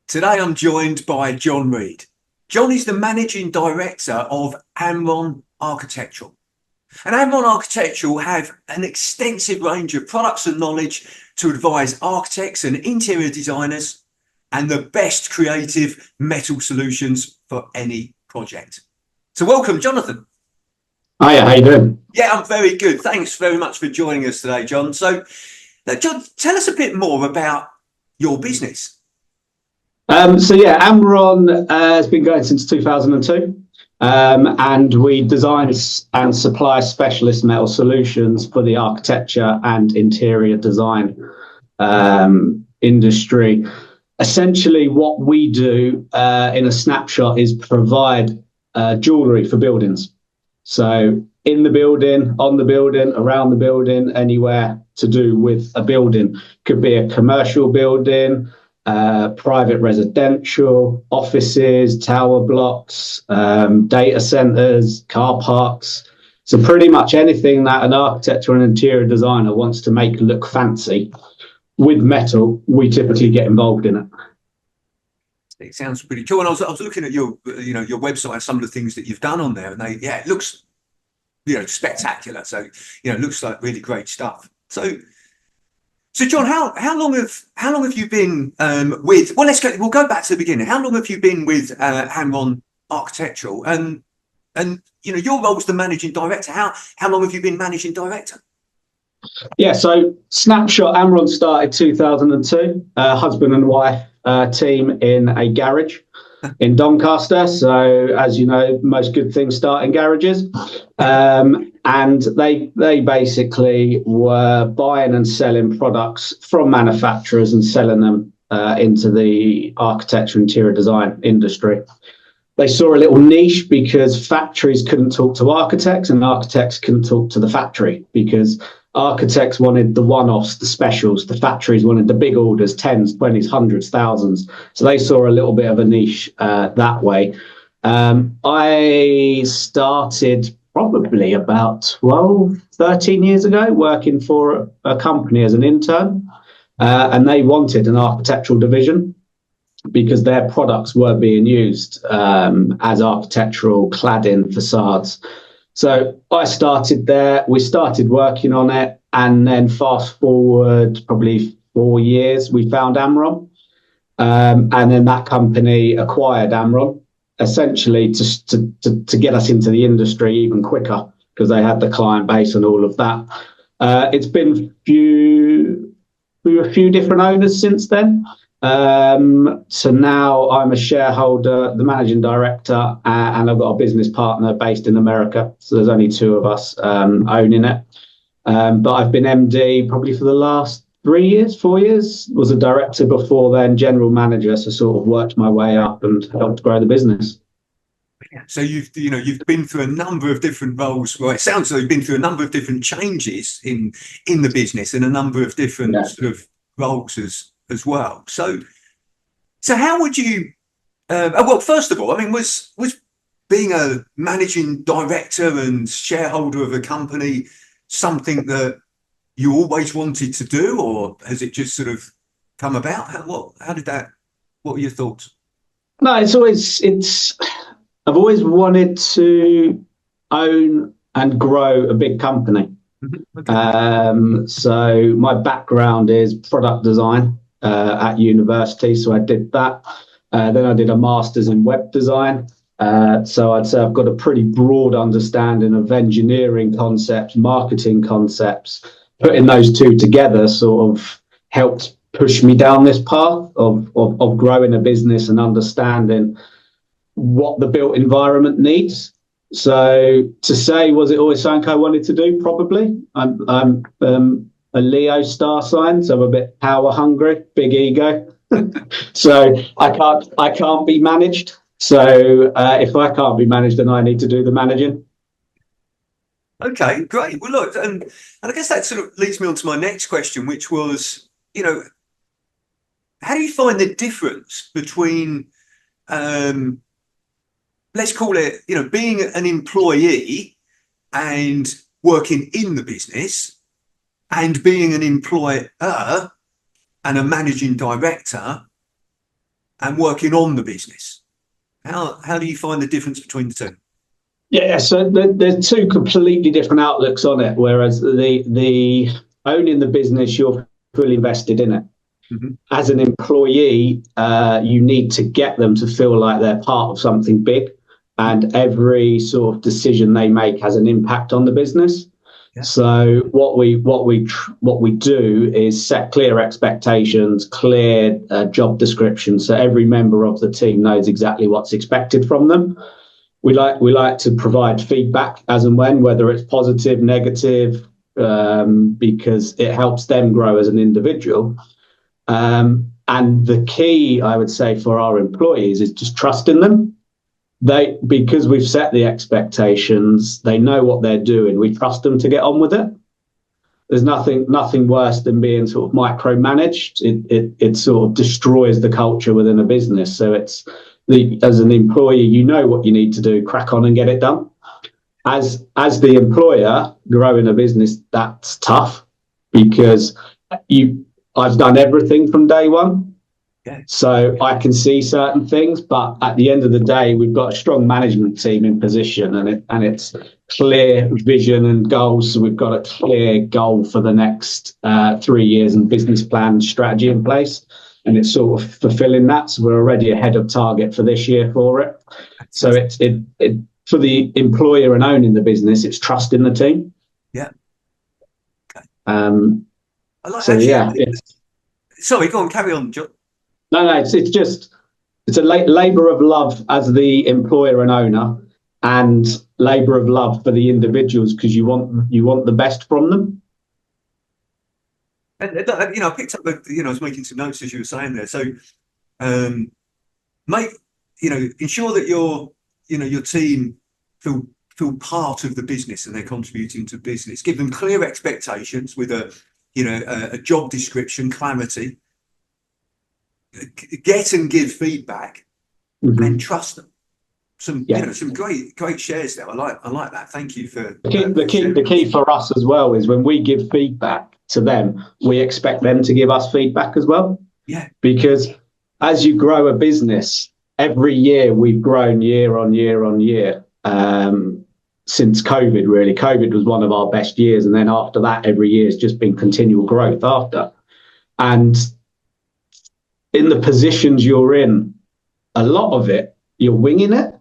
Today I'm joined by Jon Reed. Jon is the managing director of Amron Architectural. And Amron Architectural have an extensive range of products and knowledge to advise architects and interior designers and the best creative metal solutions for any project. So welcome, Jonathan. Hiya, how you doing? Yeah, I'm very good. Thanks very much for joining us today, Jon. So, Jon, tell us a bit more about your business. Amron has been going since 2002, and we design and supply specialist metal solutions for the architecture and interior design industry. Essentially, what we do in a snapshot is provide jewellery for buildings. So in the building, on the building, around the building, anywhere to do with a building. Could be a commercial building, private residential, offices, tower blocks, data centres, car parks. So pretty much anything that an architect or an interior designer wants to make look fancy with metal, we typically get involved in it. It sounds pretty cool. And I was looking at your website, some of the things that you've done on there, and it looks, spectacular. So, it looks like really great stuff. So Jon, how long have you been with? Well, we'll go back to the beginning. How long have you been with Amron Architectural? And your role as the managing director. How long have you been managing director? Yeah, so snapshot, Amron started 2002, husband and wife team in a garage in Doncaster. So as you know, most good things start in garages. And they basically were buying and selling products from manufacturers and selling them into the architecture interior design industry. They saw a little niche because factories couldn't talk to architects and architects couldn't talk to the factory, because architects wanted the one-offs, the specials. The factories wanted the big orders, tens, 20s, hundreds, thousands. So they saw a little bit of a niche that way. I started probably about 12, 13 years ago working for a company as an intern. And they wanted an architectural division because their products were being used as architectural cladding facades. So I started there, we started working on it, and then fast forward probably 4 years, we found Amron. And then that company acquired Amron, essentially to get us into the industry even quicker, because they had the client base and all of that. It's been a few different owners since then. So now I'm a shareholder, the managing director, and I've got a business partner based in America. So there's only two of us owning it. But I've been MD probably for the last 3 years, 4 years. Was a director before then, general manager. So sort of worked my way up and helped grow the business. So you've been through a number of different roles. Well, it sounds like you've been through a number of different changes in the business and a number of different sort of roles as well. So how would you? Well, first of all, I mean, was being a managing director and shareholder of a company something that you always wanted to do, or has it just sort of come about? How did that? What were your thoughts? No, I've always wanted to own and grow a big company. Okay. So my background is product design at university, so I did that. Then I did a master's in web design. So I'd say I've got a pretty broad understanding of engineering concepts, marketing concepts. Putting those two together sort of helped push me down this path of growing a business and understanding what the built environment needs. So to say, was it always something I wanted to do? Probably. I'm a Leo star sign, so I'm a bit power hungry, big ego. So I can't be managed. So if I can't be managed, then I need to do the managing. Okay, great. Well, look, and I guess that sort of leads me on to my next question, which was, how do you find the difference between, let's call it, being an employee and working in the business, and being an employer and a managing director and working on the business? How do you find the difference between the two? Yeah, so there's two completely different outlooks on it. Whereas the owning the business, you're fully invested in it. Mm-hmm. As an employee, you need to get them to feel like they're part of something big, and every sort of decision they make has an impact on the business. Yeah. So what we do is set clear expectations, clear job descriptions, so every member of the team knows exactly what's expected from them. We like to provide feedback as and when, whether it's positive, negative, because it helps them grow as an individual. And the key, I would say, for our employees is just trusting them. Because we've set the expectations, they know what they're doing. We trust them to get on with it. There's nothing worse than being sort of micromanaged. It sort of destroys the culture within a business. So as an employee, you know what you need to do, crack on and get it done. As the employer, growing a business, that's tough because I've done everything from day one. Yeah. So I can see certain things, but at the end of the day, we've got a strong management team in position, and it's clear vision and goals. So we've got a clear goal for the next 3 years and business plan strategy in place, and it's sort of fulfilling that. So we're already ahead of target for this year for it. So it for the employer and owning the business, it's trusting the team. Yeah. Okay. I like, so actually, yeah. Sorry, go on, carry on, Jon. No, it's a labour of love as the employer and owner, and labour of love for the individuals, because you want the best from them. And I picked up, I was making some notes as you were saying there. So, ensure that your team feel part of the business and they're contributing to business. Give them clear expectations with a job description, clarity. Get and give feedback, mm-hmm. and trust them. Some great shares there. I like that. Thank you for the key for us as well is when we give feedback to them, we expect them to give us feedback as well. Yeah. Because as you grow a business, every year we've grown year on year on year. Since COVID, really. COVID was one of our best years, and then after that, every year has just been continual growth after. And in the positions you're in, a lot of it, you're winging it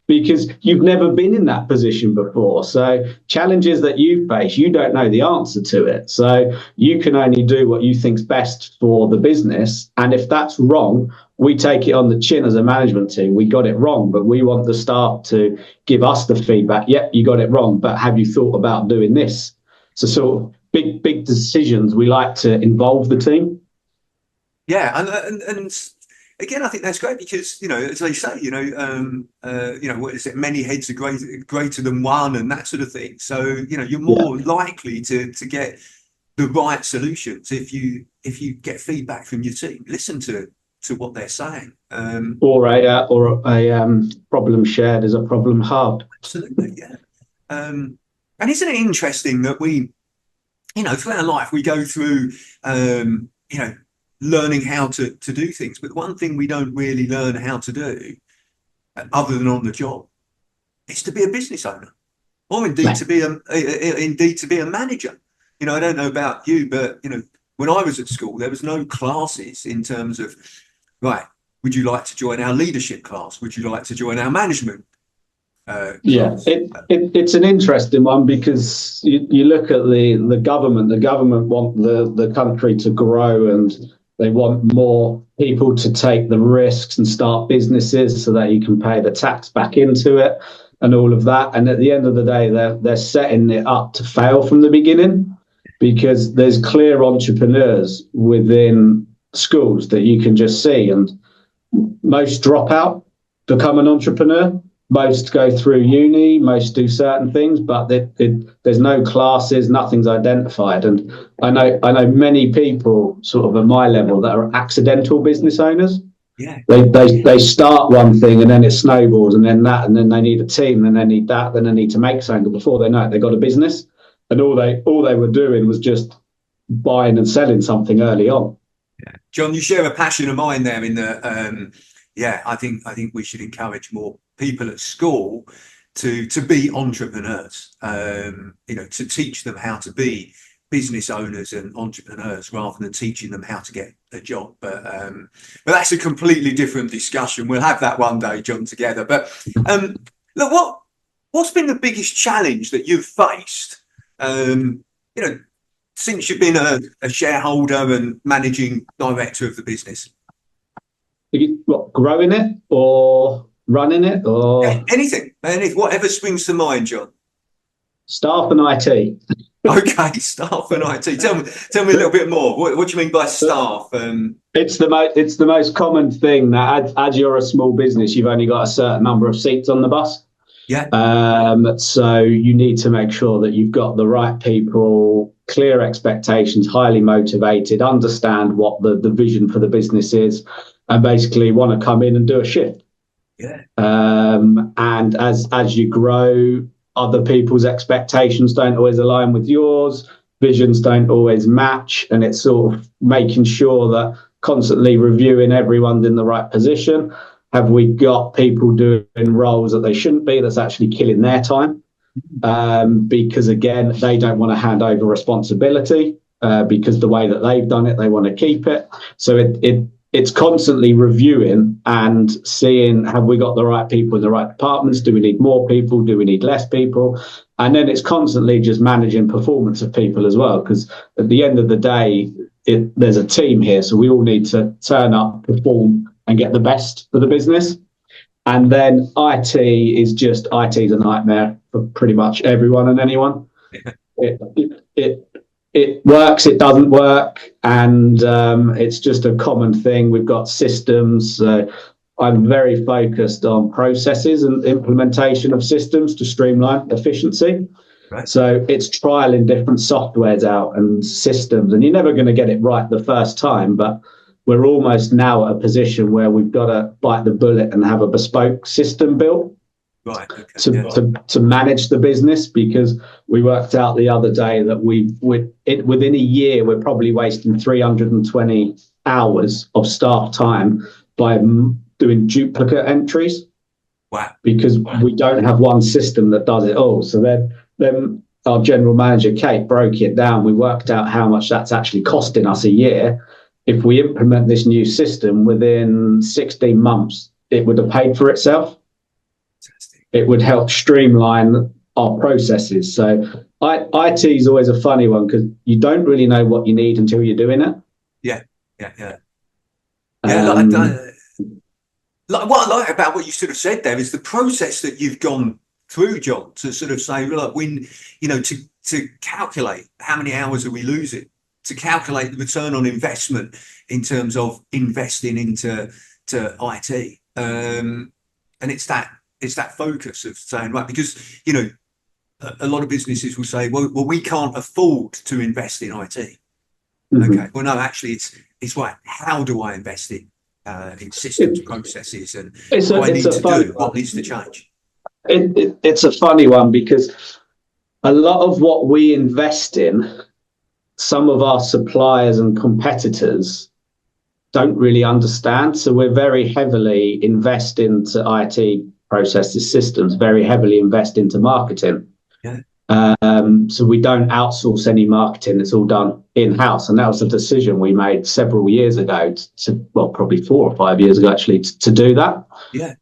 because you've never been in that position before. So challenges that you face, you don't know the answer to it. So you can only do what you think's best for the business. And if that's wrong, we take it on the chin as a management team. We got it wrong, but we want the staff to give us the feedback. Yep, you got it wrong, but have you thought about doing this? So sort of big decisions, we like to involve the team. Yeah, and again, I think that's great because as they say, what is it? Many heads are greater than one, and that sort of thing. So you're more likely to get the right solutions if you get feedback from your team. Listen to what they're saying. Or a problem shared is a problem halved. Absolutely, yeah. And isn't it interesting that we, throughout our life we go through, learning how to do things, but one thing we don't really learn how to do, other than on the job, is to be a business owner, or indeed to be a manager. I don't know about you, but when I was at school, there was no classes in terms of, right, would you like to join our leadership class? Would you like to join our management? It's an interesting one because you look at the government. The government want the country to grow, and they want more people to take the risks and start businesses so that you can pay the tax back into it and all of that. And at the end of the day, they're setting it up to fail from the beginning because there's clear entrepreneurs within schools that you can just see. And most drop out, become an entrepreneur. Most go through uni, most do certain things, but there's no classes, nothing's identified. And I know many people sort of at my level that are accidental business owners. Yeah. They start one thing and then it snowballs, and then that, and then they need a team, then they need that, then they need to make something. Before they know it, they got a business, and all they were doing was just buying and selling something early on. John, you share a passion of mine there in the yeah, I think we should encourage more people at school to be entrepreneurs. To teach them how to be business owners and entrepreneurs rather than teaching them how to get a job. But that's a completely different discussion. We'll have that one day, John, together. But look, what's been the biggest challenge that you've faced? You know, since you've been a shareholder and managing director of the business? What, growing it or running it or Anything, whatever springs to mind, John. staff and IT? Okay, staff and IT. Tell me a little bit more. What do you mean by staff? It's the most common thing that as you're a small business, you've only got a certain number of seats on the bus. Yeah. So you need to make sure that you've got the right people, clear expectations, highly motivated, understand what the vision for the business is, and basically want to come in and do a shift. Yeah. And as you grow, other people's expectations don't always align with yours, visions don't always match, and it's sort of making sure that constantly reviewing everyone's in the right position. Have we got people doing roles that they shouldn't be, that's actually killing their time? Because again, they don't want to hand over responsibility because the way that they've done it, they want to keep it. So it's constantly reviewing and seeing, have we got the right people in the right departments? Do we need more people? Do we need less people? And then it's constantly just managing performance of people as well, because at the end of the day, there's a team here, so we all need to turn up, perform, and get the best for the business. And then IT is a nightmare for pretty much everyone and anyone. It works, it doesn't work, and it's just a common thing. We've got systems. I'm very focused on processes and implementation of systems to streamline efficiency. Right. So it's trialing different softwares out and systems, and you're never going to get it right the first time, but we're almost now at a position where we've got to bite the bullet and have a bespoke system built. Right. Okay. To manage the business, because we worked out the other day that within a year we're probably wasting 320 hours of staff time by doing duplicate entries. Wow. Because we don't have one system that does it all. So then our general manager Kate broke it down. We worked out how much that's actually costing us a year. If we implement this new system within 16 months, it would have paid for itself. It would help streamline our processes. So IT is always a funny one because you don't really know what you need until you're doing it. Yeah. Like what I like about what you sort of said there is the process that you've gone through, John, to sort of say, look, to calculate how many hours are we losing, to calculate the return on investment in terms of investing into IT, and it's that focus of saying, right, because a lot of businesses will say, well, we can't afford to invest in IT. Mm-hmm. Okay, well, no, actually, it's right. How do I invest in systems, processes, and what I need to do? What needs to change? It's a funny one because a lot of what we invest in, some of our suppliers and competitors don't really understand. So we're very heavily invest into IT processes, systems, very heavily invest into marketing. Yeah. So we don't outsource any marketing. It's all done in-house. And that was a decision we made several years ago, probably 4 or 5 years ago, actually, to do that. Yeah.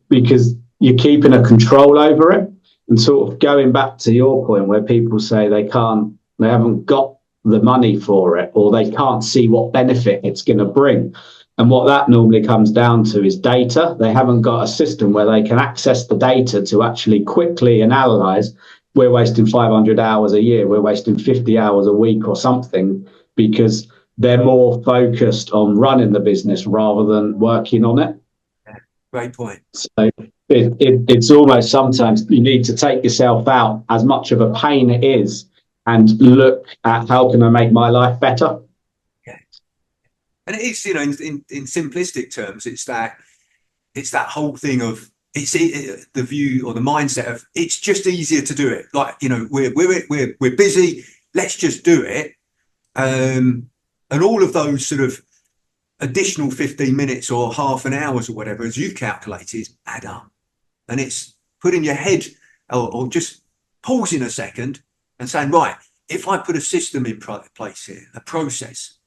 Because you're keeping a control over it. And sort of going back to your point where people say they haven't got the money for it, or they can't see what benefit it's going to bring. And what that normally comes down to is data. They haven't got a system where they can access the data to actually quickly analyze. We're wasting 500 hours a year. We're wasting 50 hours a week or something, because they're more focused on running the business rather than working on it. Great point. So it's almost sometimes you need to take yourself out, as much of a pain it is, and look at how can I make my life better. Yeah. And it is, in simplistic terms, it's that whole thing of the view or the mindset of it's just easier to do it. Like, we're busy, let's just do it. And And all of those sort of additional 15 minutes or half an hour or whatever, as you've calculated, add up. And it's putting your head, or just pausing a second and saying, right, if I put a system in place here, a process,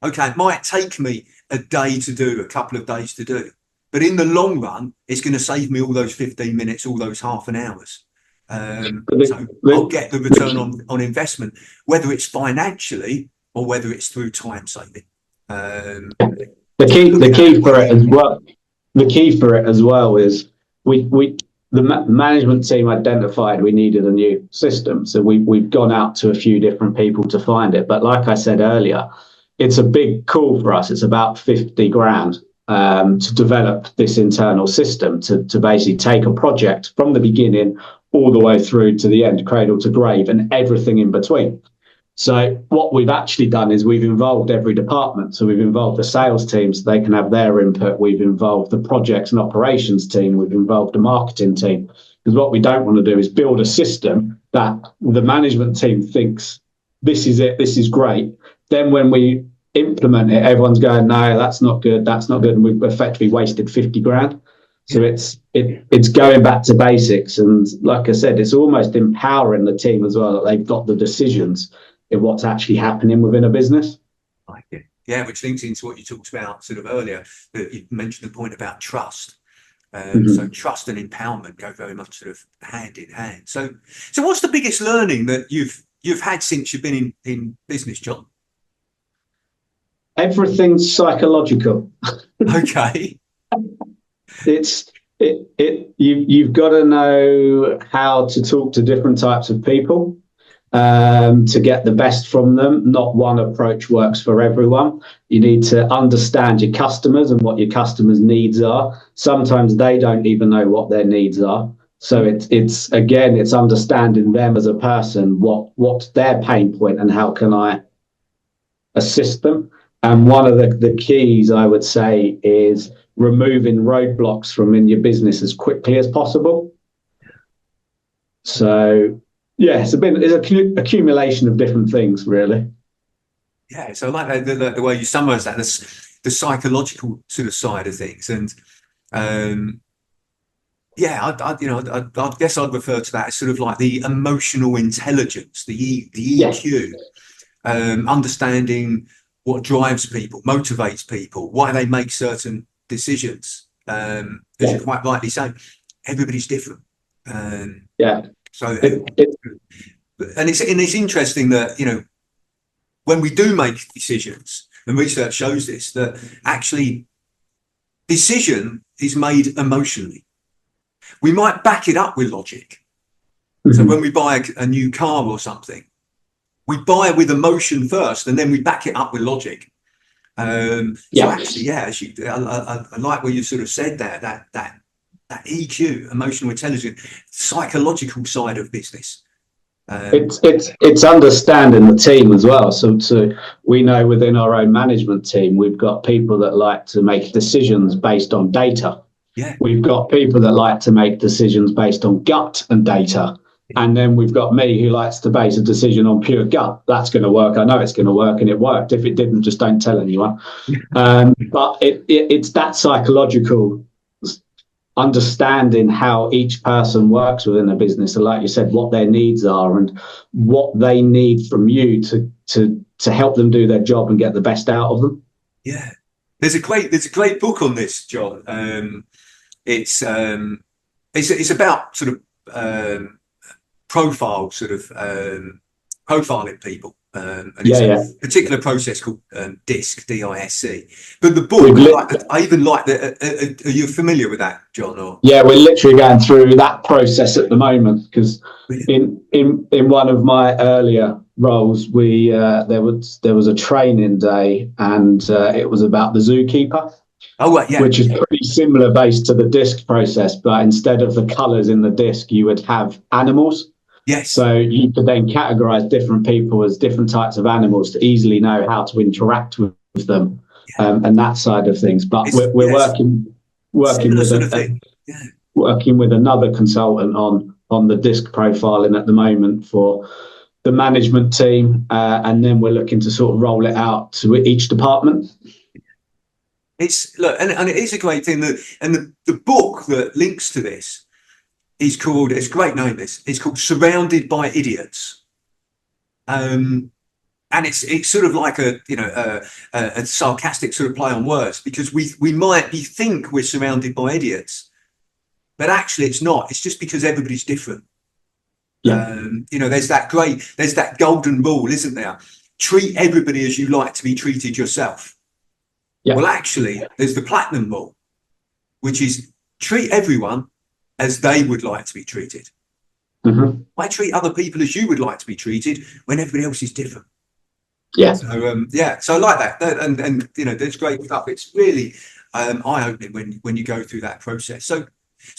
okay, it might take me a day to do, a couple of days to do, but in the long run, it's going to save me all those 15 minutes, all those half an hours. So I'll get the return on investment, whether it's financially or whether it's through time saving. The key for it as well. The key for it as well is the management team identified we needed a new system, so we've gone out to a few different people to find it. But like I said earlier, it's a big call for us. It's about 50 grand to develop this internal system to basically take a project from the beginning all the way through to the end, cradle to grave, and everything in between. So what we've actually done is we've involved every department. So we've involved the sales team so they can have their input. We've involved the projects and operations team. We've involved the marketing team. Because what we don't want to do is build a system that the management team thinks, this is it, this is great. Then when we implement it, everyone's going, no, that's not good, that's not good. And we've effectively wasted 50 grand. So it's going back to basics. And like I said, it's almost empowering the team as well, that they've got the decisions in what's actually happening within a business. Like it. Yeah, which links into what you talked about sort of earlier, that you mentioned the point about trust. So trust and empowerment go very much sort of hand in hand. So what's the biggest learning that you've had since you've been in business, Jon? Everything's psychological. Okay. You've got to know how to talk to different types of people to get the best from them. Not one approach works for everyone. You need to understand your customers and what your customers' needs are. Sometimes they don't even know what their needs are. So it's understanding them as a person, what's their pain point and how can I assist them. And one of the keys, I would say, is removing roadblocks from in your business as quickly as possible. So, yeah, it's an accumulation of different things, really. Yeah, so I like the way you summarise that, the psychological sort of side of things. And I guess I'd refer to that as sort of like the emotional intelligence, the EQ, understanding what drives people, motivates people, why they make certain decisions. As you quite rightly say, everybody's different. So it's interesting that when we do make decisions, and research shows this, that actually decision is made emotionally. We might back it up with logic. So when we buy a new car or something, we buy with emotion first, and then we back it up with logic. So actually, I like what you sort of said there, that EQ, emotional intelligence, psychological side of business. It's understanding the team as well. So we know within our own management team, we've got people that like to make decisions based on data. Yeah. We've got people that like to make decisions based on gut and data. And then we've got me who likes to base a decision on pure gut. That's going to work. I know it's going to work, and it worked. If it didn't, just don't tell anyone. But it's that psychological understanding how each person works within a business. And like you said, what their needs are and what they need from you to help them do their job and get the best out of them. Yeah. There's a great book on this, Jon. It's about sort of profiling people, and it's a particular process called DISC, D-I-S-C. But the book, I even like that. Are you familiar with that, Jon? Or? Yeah, we're literally going through that process at the moment, because in one of my earlier roles, there was a training day, and it was about the zookeeper. Oh, right, yeah. Which is pretty similar based to the DISC process, but instead of the colours in the DISC, you would have animals. Yes. So you could then categorise different people as different types of animals to easily know how to interact with them, and that side of things. But we're working with another consultant on the DISC profiling at the moment for the management team, and then we're looking to sort of roll it out to each department. It's look, and it is a great thing that, and the book that links to this is called, it's a great name, it's called Surrounded by Idiots. And it's sort of like a sarcastic sort of play on words, because we might think we're surrounded by idiots, but actually it's not. It's just because everybody's different. Yeah. There's that golden rule, isn't there? Treat everybody as you like to be treated yourself. Yeah. Well, actually, there's the platinum rule, which is treat everyone as they would like to be treated. Mm-hmm. Why treat other people as you would like to be treated when everybody else is different? Yeah. So I like that, and there's great stuff. It's really eye-opening when you go through that process. So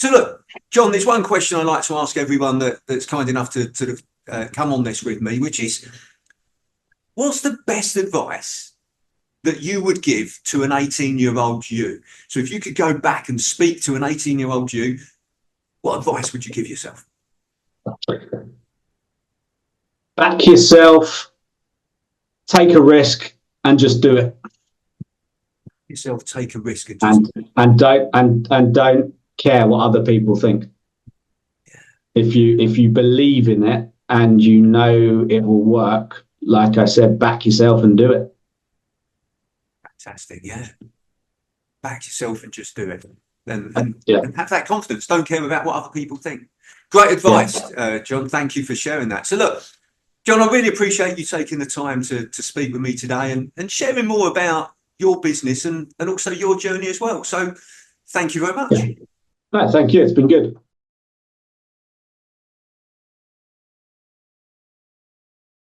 look, Jon, there's one question I like to ask everyone that's kind enough to sort of come on this with me, which is, what's the best advice that you would give to an 18-year-old you? So if you could go back and speak to an 18-year-old you, what advice would you give yourself? Back yourself, take a risk, and just do it. Yourself, take a risk, and don't care what other people think. Yeah. If you believe in it and you know it will work, like I said, back yourself and do it. Fantastic, yeah. Back yourself and just do it, and have that confidence. Don't care about what other people think. Great advice, Jon. Thank you for sharing that. So look, Jon, I really appreciate you taking the time to speak with me today and sharing more about your business and also your journey as well. So thank you very much. No, thank you. It's been good.